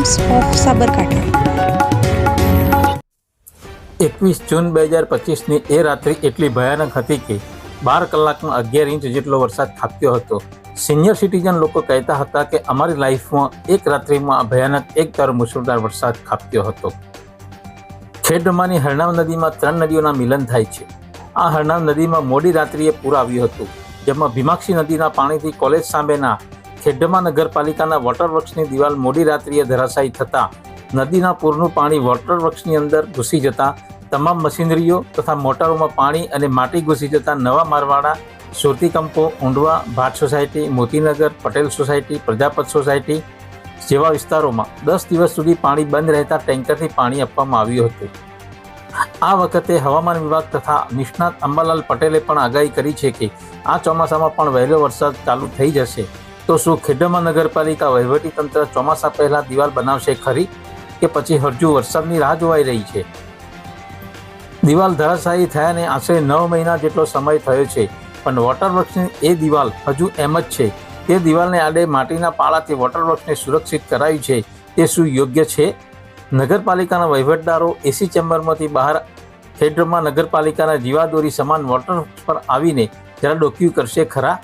Times of Sabarkantha. 21 જૂન 2025ની એ રાત્રિ એટલી ભયાનક હતી કે 12 કલાકમાં 11 ઇંચ જેટલો વરસાદ ખાબક્યો હતો। સિનિયર સિટીઝન લોકો કહેતા હતા કે અમારી લાઈફમાં એક રાત્રિમાં ભયાનક એક ધારો મુશળધાર વરસાદ ખાબક્યો હતો। ખેડબ્રહ્માની હરનાવ નદીમાં 3 નદીઓના મિલન થાય છે। આ હરનાવ નદીમાં મોડી રાત્રિએ પૂર આવ્યું હતું, જેમાં ભીમાક્ષી નદીના પાણીથી કોલેજ સામેના ખેડબ્રહ્મા નગરપાલિકાના વોટરવર્ક્સની દિવાલ મોડી રાત્રિએ ધરાશાયી થતાં નદીના પૂરનું પાણી વોટરવર્ક્સની અંદર ઘૂસી જતાં તમામ મશીનરીઓ તથા મોટરોમાં પાણી અને માટી ઘૂસી જતાં નવા મારવાડા, સુરતી કંપો, ઊંડવા, ભાટ society, Motinagar, Patel society, Prajapat society જેવા વિસ્તારોમાં 10 દિવસ સુધી પાણી બંધ રહેતા ટેન્કરથી પાણી આપવામાં આવ્યું હતું। આ વખતે હવામાન વિભાગ તથા નિષ્ણાત અંબાલાલ પટેલે પણ આગાહી કરી છે કે આ ચોમાસામાં પણ વહેલો વરસાદ ચાલુ થઈ જશે। તો શું ખેડબ્રહ્મા નગરપાલિકા વહીવટીતંત્ર ચોમાસા પહેલા દિવાલ બનાવશે ખરી કે પછી હજુ વરસાદની રાહ જોવાઈ રહી છે? દિવાલ ધરાશાયી થયાને આશરે 9 મહિના જેટલો સમય થયો છે, પણ વોટરવર્ક્સની એ દિવાલ હજુ એમ જ છે। તે દિવાલને આડે માટીના પાળાથી વોટરવર્ક્સને સુરક્ષિત કરાયું છે, તે શું યોગ્ય છે? નગરપાલિકાના વહીવટદારો એસી ચેમ્બરમાંથી બહાર ખેડબ્રહ્મા નગરપાલિકાના જીવાદોરી સમાન વોટરવર્ક્સ પર આવીને જરા ડોક્યુ કરશે ખરા?